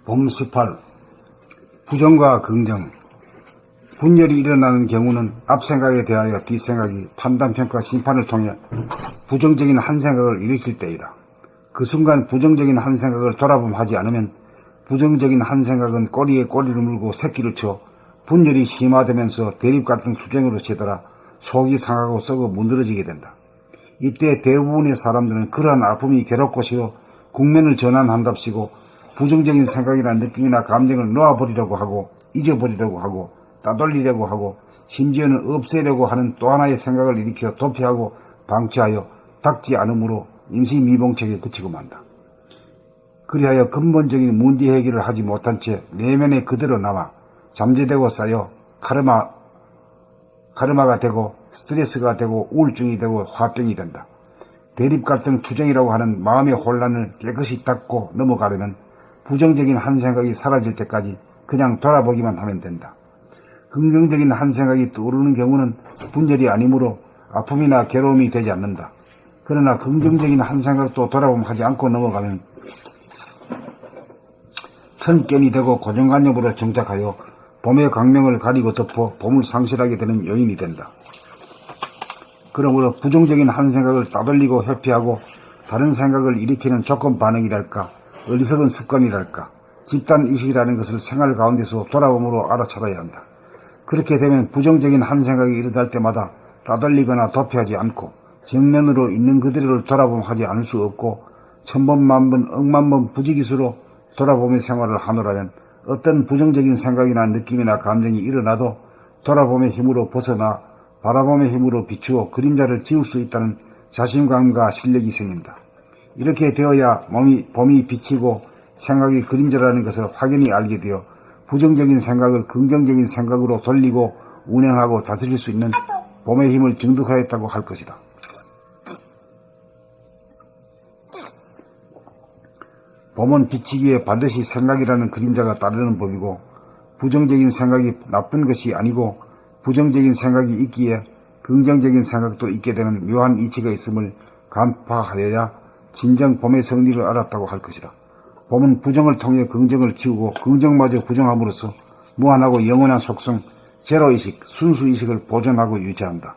봄 18. 부정과 긍정. 분열이 일어나는 경우는 앞생각에 대하여 뒷생각이 판단평가 심판을 통해 부정적인 한 생각을 일으킬 때이다. 그 순간 부정적인 한 생각을 돌아봄하지 않으면 부정적인 한 생각은 꼬리에 꼬리를 물고 새끼를 쳐 분열이 심화되면서 대립 갈등 투쟁으로 치달아 속이 상하고 썩어 문드러지게 된다. 이때 대부분의 사람들은 그러한 아픔이 괴롭고 싫어 국면을 전환한답시고 부정적인 생각이나 느낌이나 감정을 놓아버리려고 하고 잊어버리려고 하고 따돌리려고 하고 심지어는 없애려고 하는 또 하나의 생각을 일으켜 도피하고 방치하여 닥지 않으므로 임시미봉책에 그치고 만다. 그리하여 근본적인 문제 해결을 하지 못한 채 내면에 그대로 남아 잠재되고 쌓여 카르마가 되고 스트레스가 되고 우울증이 되고 화병이 된다. 대립갈등 투쟁이라고 하는 마음의 혼란을 깨끗이 닦고 넘어가려면 부정적인 한 생각이 사라질 때까지 그냥 돌아보기만 하면 된다. 긍정적인 한 생각이 떠오르는 경우는 분열이 아니므로 아픔이나 괴로움이 되지 않는다. 그러나 긍정적인 한 생각도 돌아봄하지 않고 넘어가면 선견이 되고 고정관념으로 정착하여 봄의 광명을 가리고 덮어 봄을 상실하게 되는 요인이 된다. 그러므로 부정적인 한 생각을 따돌리고 회피하고 다른 생각을 일으키는 조건 반응이랄까, 어리석은 습관이랄까, 집단의식이라는 것을 생활 가운데서 돌아봄으로 알아차려야 한다. 그렇게 되면 부정적인 한 생각이 일어날 때마다 따돌리거나 도피하지 않고 정면으로 있는 그대로를 돌아봄하지 않을 수 없고 천번 만번 억만번 부지기수로 돌아봄의 생활을 하노라면 어떤 부정적인 생각이나 느낌이나 감정이 일어나도 돌아봄의 힘으로 벗어나 바라봄의 힘으로 비추어 그림자를 지울 수 있다는 자신감과 실력이 생긴다. 이렇게 되어야 봄이 비치고 생각이 그림자라는 것을 확연히 알게 되어 부정적인 생각을 긍정적인 생각으로 돌리고 운행하고 다스릴 수 있는 봄의 힘을 증득하였다고 할 것이다. 봄은 비치기에 반드시 생각이라는 그림자가 따르는 법이고 부정적인 생각이 나쁜 것이 아니고 부정적인 생각이 있기에 긍정적인 생각도 있게 되는 묘한 이치가 있음을 간파하여야 진정 봄의 성리를 알았다고 할 것이다. 봄은 부정을 통해 긍정을 키우고 긍정마저 부정함으로써 무한하고 영원한 속성, 제로의식, 순수의식을 보존하고 유지한다.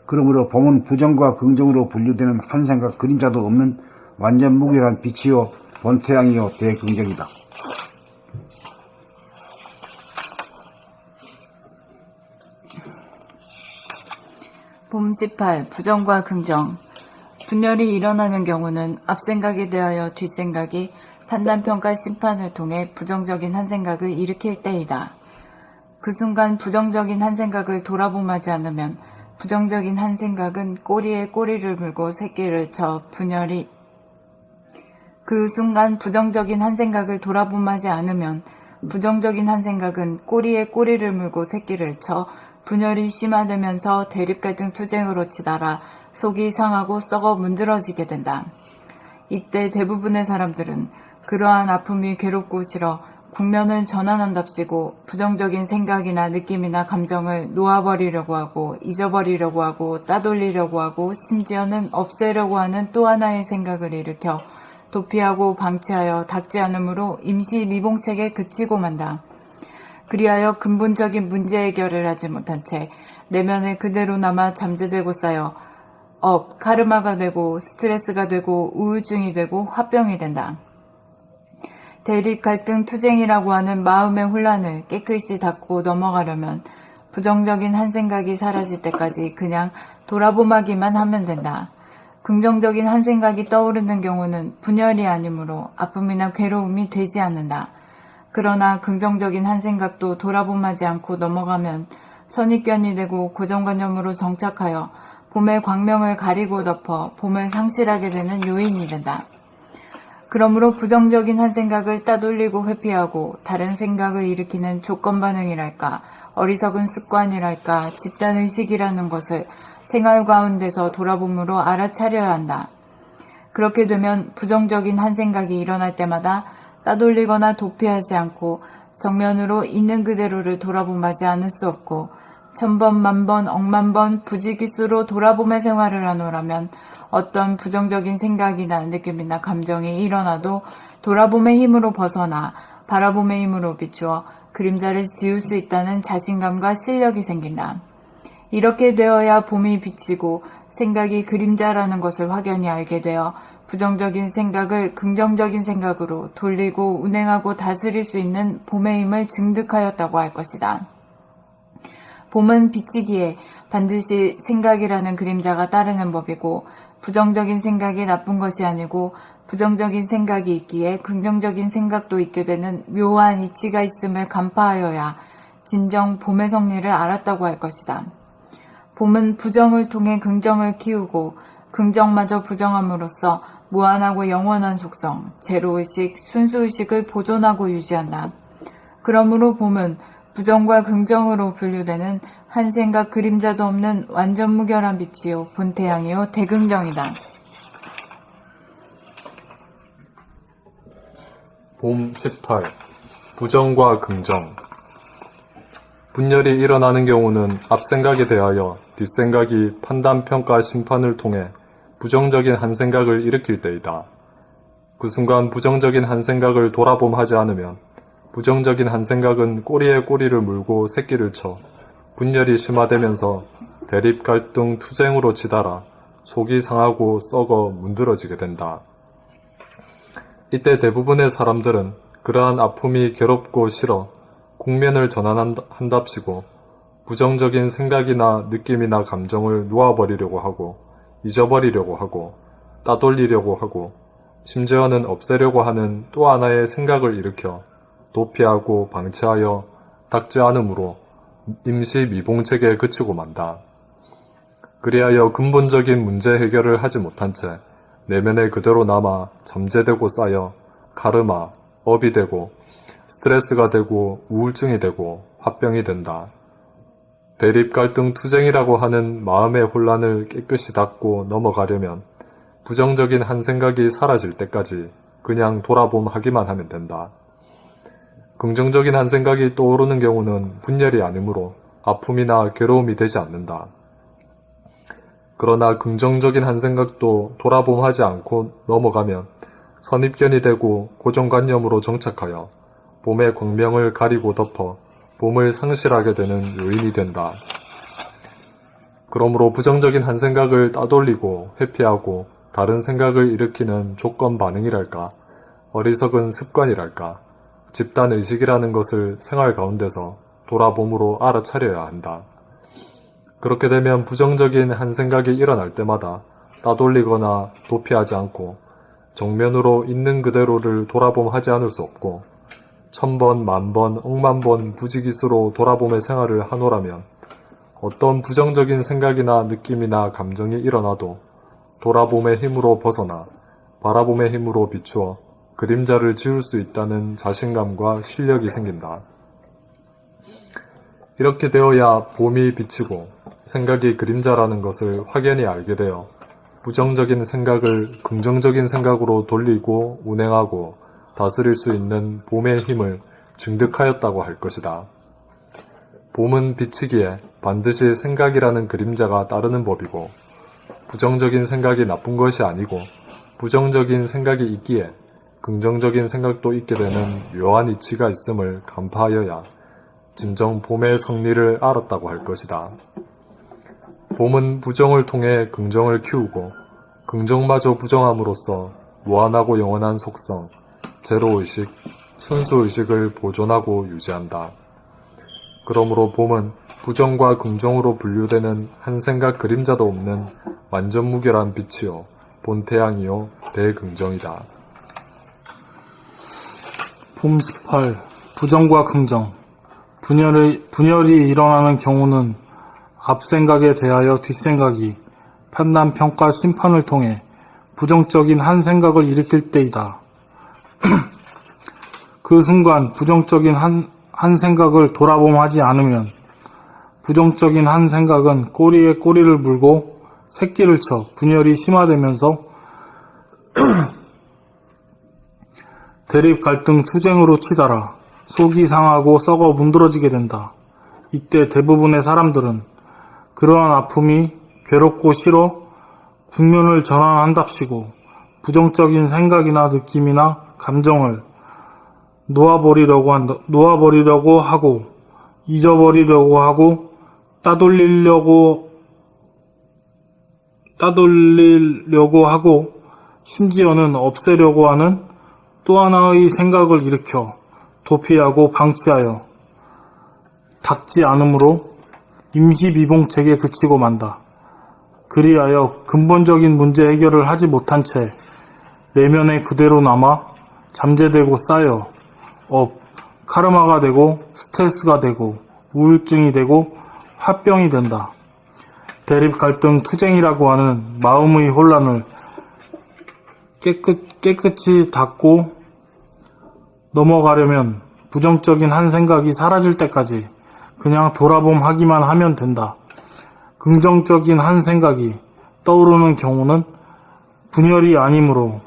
그러므로 봄은 부정과 긍정으로 분류되는 한 생각 그림자도 없는 완전 무결한 빛이요 본태양이요 대긍정이다. 봄 18. 부정과 긍정. 분열이 일어나는 경우는 앞생각에 대하여 뒷생각이 판단평가 심판을 통해 부정적인 한 생각을 일으킬 때이다. 그 순간 부정적인 한 생각을 돌아봄하지 않으면 부정적인 한 생각은 꼬리에 꼬리를 물고 새끼를 쳐 분열이 그 순간 부정적인 한 생각을 돌아봄하지 않으면 부정적인 한 생각은 꼬리에 꼬리를 물고 새끼를 쳐 분열이 심화되면서 대립갈등 투쟁으로 치달아 속이 상하고 썩어 문드러지게 된다. 이때 대부분의 사람들은 그러한 아픔이 괴롭고 싫어 국면을 전환한답시고 부정적인 생각이나 느낌이나 감정을 놓아버리려고 하고 잊어버리려고 하고 따돌리려고 하고 심지어는 없애려고 하는 또 하나의 생각을 일으켜 도피하고 방치하여 닥지 않으므로 임시 미봉책에 그치고 만다. 그리하여 근본적인 문제 해결을 하지 못한 채 내면에 그대로 남아 잠재되고 쌓여 카르마가 되고 스트레스가 되고 우울증이 되고 화병이 된다. 대립 갈등 투쟁이라고 하는 마음의 혼란을 깨끗이 닦고 넘어가려면 부정적인 한 생각이 사라질 때까지 그냥 돌아보기만 하면 된다. 긍정적인 한 생각이 떠오르는 경우는 분열이 아니므로 아픔이나 괴로움이 되지 않는다. 그러나 긍정적인 한 생각도 돌아봄하지 않고 넘어가면 선입견이 되고 고정관념으로 정착하여 봄의 광명을 가리고 덮어 봄을 상실하게 되는 요인이 된다. 그러므로 부정적인 한 생각을 따돌리고 회피하고 다른 생각을 일으키는 조건 반응이랄까, 어리석은 습관이랄까, 집단의식이라는 것을 생활 가운데서 돌아봄으로 알아차려야 한다. 그렇게 되면 부정적인 한 생각이 일어날 때마다 따돌리거나 도피하지 않고 정면으로 있는 그대로를 돌아봄하지 않을 수 없고 천번 만번 억만번 부지기수로 돌아봄의 생활을 하노라면 어떤 부정적인 생각이나 느낌이나 감정이 일어나도 돌아봄의 힘으로 벗어나 바라봄의 힘으로 비추어 그림자를 지울 수 있다는 자신감과 실력이 생긴다. 이렇게 되어야 봄이 비치고 생각이 그림자라는 것을 확연히 알게 되어 부정적인 생각을 긍정적인 생각으로 돌리고 운행하고 다스릴 수 있는 봄의 힘을 증득하였다고 할 것이다. 봄은 비치기에 반드시 생각이라는 그림자가 따르는 법이고 부정적인 생각이 나쁜 것이 아니고 부정적인 생각이 있기에 긍정적인 생각도 있게 되는 묘한 이치가 있음을 간파하여야 진정 봄의 성리를 알았다고 할 것이다. 봄은 부정을 통해 긍정을 키우고 긍정마저 부정함으로써 무한하고 영원한 속성, 제로의식, 순수의식을 보존하고 유지한다. 그러므로 봄은 부정과 긍정으로 분류되는 한 생각 그림자도 없는 완전 무결한 빛이요 본태양이요 대긍정이다. 봄 18. 부정과 긍정. 분열이 일어나는 경우는 앞생각에 대하여 뒷생각이 판단, 평가, 심판을 통해 부정적인 한 생각을 일으킬 때이다. 그 순간 부정적인 한 생각을 돌아봄하지 않으면 부정적인 한 생각은 꼬리에 꼬리를 물고 새끼를 쳐 분열이 심화되면서 대립, 갈등, 투쟁으로 치달아 속이 상하고 썩어 문드러지게 된다. 이때 대부분의 사람들은 그러한 아픔이 괴롭고 싫어 국면을 전환한답시고 부정적인 생각이나 느낌이나 감정을 놓아버리려고 하고 잊어버리려고 하고 따돌리려고 하고 심지어는 없애려고 하는 또 하나의 생각을 일으켜 도피하고 방치하여 닦지 않으므로 임시 미봉책에 그치고 만다. 그리하여 근본적인 문제 해결을 하지 못한 채 내면에 그대로 남아 잠재되고 쌓여 카르마, 업이 되고 스트레스가 되고 우울증이 되고 화병이 된다. 대립, 갈등, 투쟁이라고 하는 마음의 혼란을 깨끗이 닦고 넘어가려면 부정적인 한 생각이 사라질 때까지 그냥 돌아봄하기만 하면 된다. 긍정적인 한 생각이 떠오르는 경우는 분열이 아니므로 아픔이나 괴로움이 되지 않는다. 그러나 긍정적인 한 생각도 돌아봄하지 않고 넘어가면 선입견이 되고 고정관념으로 정착하여 봄의 광명을 가리고 덮어 봄을 상실하게 되는 요인이 된다. 그러므로 부정적인 한 생각을 따돌리고 회피하고 다른 생각을 일으키는 조건 반응이랄까, 어리석은 습관이랄까, 집단의식이라는 것을 생활 가운데서 돌아봄으로 알아차려야 한다. 그렇게 되면 부정적인 한 생각이 일어날 때마다 따돌리거나 도피하지 않고 정면으로 있는 그대로를 돌아봄하지 않을 수 없고 1000번, 10,000번, 억만번 부지기수로 돌아봄의 생활을 하노라면 어떤 부정적인 생각이나 느낌이나 감정이 일어나도 돌아봄의 힘으로 벗어나 바라봄의 힘으로 비추어 그림자를 지울 수 있다는 자신감과 실력이 생긴다. 이렇게 되어야 봄이 비치고 생각이 그림자라는 것을 확연히 알게 되어 부정적인 생각을 긍정적인 생각으로 돌리고 운행하고 다스릴 수 있는 봄의 힘을 증득하였다고 할 것이다. 봄은 비치기에 반드시 생각이라는 그림자가 따르는 법이고 부정적인 생각이 나쁜 것이 아니고 부정적인 생각이 있기에 긍정적인 생각도 있게 되는 묘한 이치가 있음을 간파하여야 진정 봄의 성리를 알았다고 할 것이다. 봄은 부정을 통해 긍정을 키우고 긍정마저 부정함으로써 무한하고 영원한 속성, 제로의식, 순수의식을 보존하고 유지한다. 그러므로 봄은 부정과 긍정으로 분류되는 한 생각 그림자도 없는 완전 무결한 빛이요 본태양이요 대긍정이다. 봄 18. 부정과 긍정. 분열이 일어나는 경우는 앞생각에 대하여 뒷생각이 판단, 평가, 심판을 통해 부정적인 한 생각을 일으킬 때이다. 그 순간 부정적인 한 생각을 돌아봄하지 않으면 부정적인 한 생각은 꼬리에 꼬리를 물고 새끼를 쳐 분열이 심화되면서 대립, 갈등, 투쟁으로 치달아 속이 상하고 썩어 문드러지게 된다. 이때 대부분의 사람들은 그러한 아픔이 괴롭고 싫어 국면을 전환한답시고 부정적인 생각이나 느낌이나 감정을 놓아버리려고 하고 잊어버리려고 하고 따돌리려고 하고 심지어는 없애려고 하는 또 하나의 생각을 일으켜 도피하고 방치하여 닥지 않으므로 임시비봉책에 그치고 만다. 그리하여 근본적인 문제 해결을 하지 못한 채 내면에 그대로 남아 잠재되고 쌓여 카르마가 되고 스트레스가 되고 우울증이 되고 화병이 된다. 대립 갈등 투쟁이라고 하는 마음의 혼란을 깨끗이 닦고 넘어가려면 부정적인 한 생각이 사라질 때까지 그냥 돌아봄하기만 하면 된다. 긍정적인 한 생각이 떠오르는 경우는 분열이 아니므로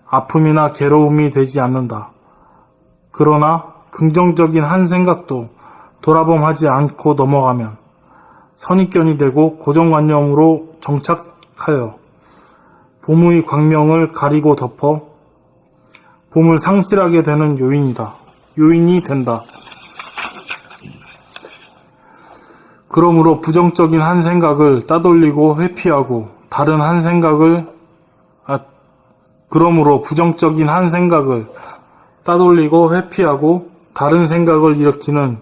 아픔이나 괴로움이 되지 않는다. 그러나 긍정적인 한 생각도 돌아봄하지 않고 넘어가면 선입견이 되고 고정관념으로 정착하여 봄의 광명을 가리고 덮어 봄을 상실하게 되는 요인이 된다. 그러므로 부정적인 한 생각을 따돌리고 회피하고 다른 한 생각을 일으키는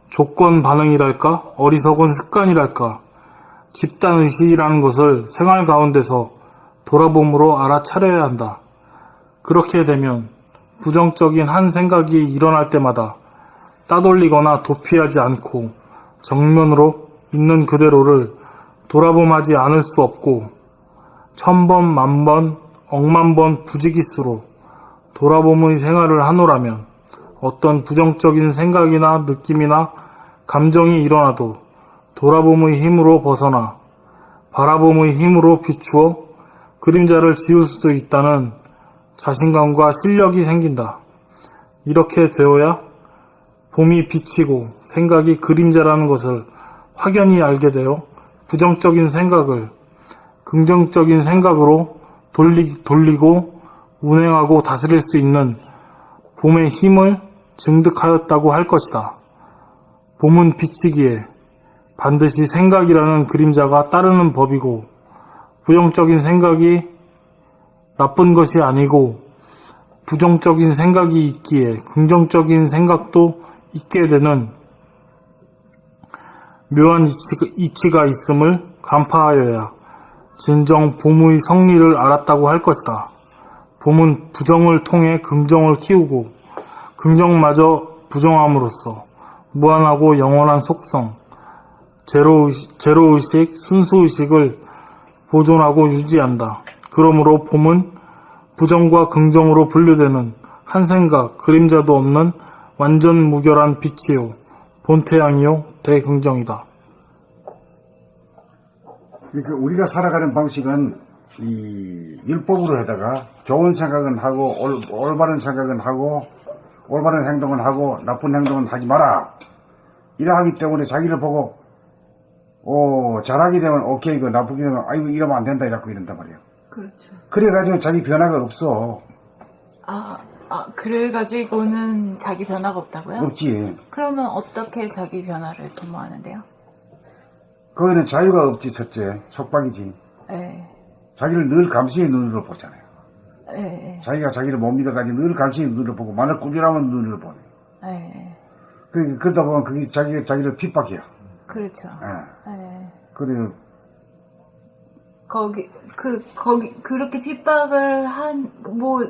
조건 반응이랄까 어리석은 습관이랄까 집단의식이라는 것을 생활 가운데서 돌아봄으로 알아차려야 한다. 그렇게 되면 부정적인 한 생각이 일어날 때마다 따돌리거나 도피하지 않고 정면으로 있는 그대로를 돌아봄하지 않을 수 없고 1000번, 만번, 억만번 부지기수로 돌아봄의 생활을 하노라면 어떤 부정적인 생각이나 느낌이나 감정이 일어나도 돌아봄의 힘으로 벗어나 바라봄의 힘으로 비추어 그림자를 지울 수도 있다는 자신감과 실력이 생긴다. 이렇게 되어야 봄이 비치고 생각이 그림자라는 것을 확연히 알게 되어 부정적인 생각을 긍정적인 생각으로 돌리고 운행하고 다스릴 수 있는 봄의 힘을 증득하였다고 할 것이다. 봄은 비치기에 반드시 생각이라는 그림자가 따르는 법이고 부정적인 생각이 나쁜 것이 아니고 부정적인 생각이 있기에 긍정적인 생각도 있게 되는 묘한 이치가 있음을 간파하여야 진정 봄의 성리를 알았다고 할 것이다. 봄은 부정을 통해 긍정을 키우고 긍정마저 부정함으로써 무한하고 영원한 속성, 제로의식, 순수의식을 보존하고 유지한다. 그러므로 봄은 부정과 긍정으로 분류되는 한 생각, 그림자도 없는 완전 무결한 빛이요, 본태양이요, 대긍정이다. 그러니까 우리가 살아가는 방식은 이 율법으로 해다가 좋은 생각은 하고 올바른 생각은 하고 올바른 행동은 하고 나쁜 행동은 하지 마라. 이래 하기 때문에 자기를 보고 잘하게 되면 오케이, 그 나쁘게 되면 아이고 이러면 안 된다 이라고 이런단 말이야. 그렇죠. 그래가지고 자기 변화가 없어. 그래가지고는 자기 변화가 없다고요? 없지. 그러면 어떻게 자기 변화를 도모하는데요? 거기는 자유가 없지. 첫째 속박이지. 네. 자기를 늘 감시의 눈으로 보잖아요. 네. 자기가 자기를 못 믿어가지고 늘 감시의 눈으로 보고 만약 꾸준하면 눈으로 보네. 네. 그러다 보면 그게 자기를 핍박해요. 그렇죠. 예. 네. 그래요. 그렇게 핍박을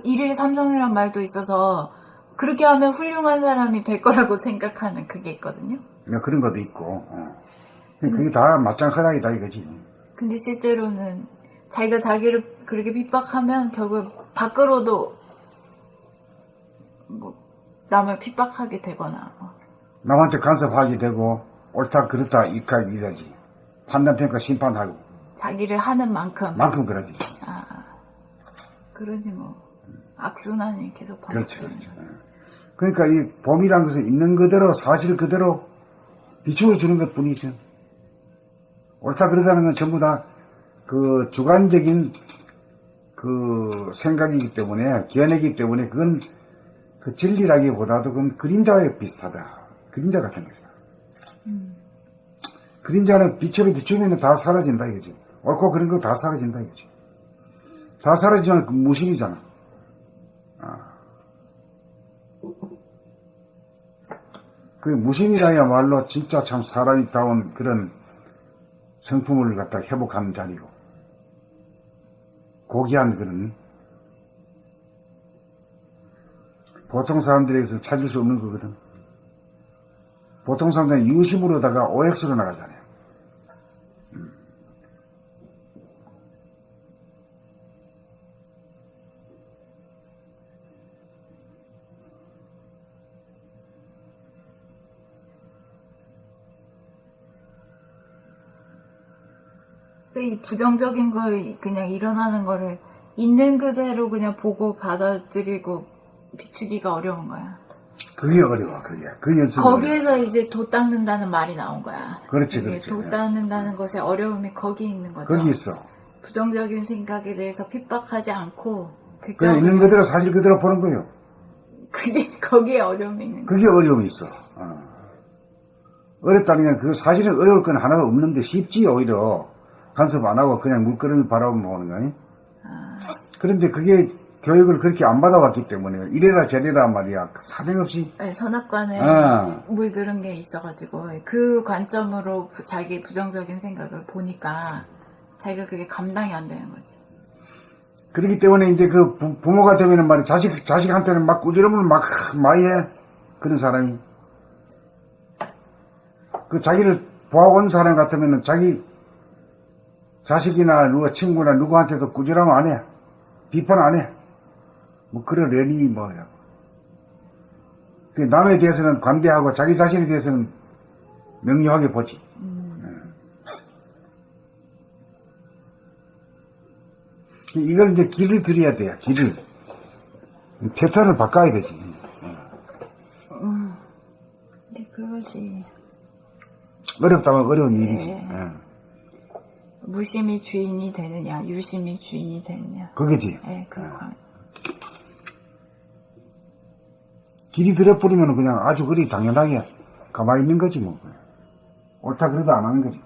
일일 삼성이란 말도 있어서, 그렇게 하면 훌륭한 사람이 될 거라고 생각하는 그게 있거든요. 그런 것도 있고, 그게 다 맞장하다이다 이거지. 근데 실제로는 자기가 자기를 그렇게 핍박하면 결국 밖으로도 남을 핍박하게 되거나. 남한테 간섭하게 되고, 옳다, 그렇다, 이까지. 판단평가 심판하고. 자기를 하는 만큼. 그러지. 그러니 악순환이 계속 그렇죠. 반복되는. 그러니까 이 봄이란 것은 있는 그대로, 사실 그대로 비추어 주는 것 뿐이죠. 옳다, 그러다는 건 전부 다 그 주관적인 그 생각이기 때문에, 견해이기 때문에 그건 그 진리라기보다도 그건 그림자에 비슷하다. 그림자 같은 거죠. 그림자는 빛으로 비추면 다 사라진다 이거지. 옳고 그런 거 다 사라진다 이거지. 다 사라지면 그 무신이잖아. 그 무신이라야말로 진짜 참 사람이 다운 그런 성품을 갖다 회복하는 자리고, 고귀한 그런, 보통 사람들에게서 찾을 수 없는 거거든. 보통 사람들은 유심으로다가 OX로 나가잖아요. 이 부정적인 걸 그냥 일어나는 거를 있는 그대로 그냥 보고 받아들이고 비추기가 어려운 거야. 그게 어려워, 그게. 그 연습이 거기에서 이제 도 닦는다는 말이 나온 거야. 그렇지, 이게 그렇지. 도 닦는다는 것의 어려움이 거기 있는 거죠. 거기 있어. 부정적인 생각에 대해서 핍박하지 않고 그저 그냥 있는 그대로, 사실 그대로 보는 거예요. 그게 거기에 어려움이 있는 거야. 그게 어려움이 있어. 어렵다는 건 그 사실은 어려울 건 하나가 없는데 쉽지, 오히려. 간섭 안 하고 그냥 물끄러미 바라보는 거 아니? 그런데 그게 교육을 그렇게 안 받아왔기 때문에 이래라 저래라 말이야. 사정없이. 네, 선악관에 물들은 게 있어가지고 그 관점으로 자기 부정적인 생각을 보니까 자기가 그게 감당이 안 되는 거지. 그렇기 때문에 이제 그 부모가 되면은 말이야. 자식한테는 막 꾸지람을 막 많이 해. 그런 사람이. 그 자기를 보아온 사람 같으면은 자기 자식이나 누가 친구나 누구한테도 꾸지람 안 해. 비판 안 해. 뭐 그러려니 뭐야. 남에 대해서는 관대하고 자기 자신에 대해서는 명료하게 보지. 이걸 이제 길을 들여야 돼요. 길을. 패턴을 바꿔야 되지. 근데 그것이 어렵다면 어려운 일이지. 네. 무심이 주인이 되느냐, 유심이 주인이 되느냐. 그게지. 네, 길이 들어버리면 그냥 아주 그리 당연하게 가만히 있는 거지 뭐. 옳다 그래도 안 하는 거지.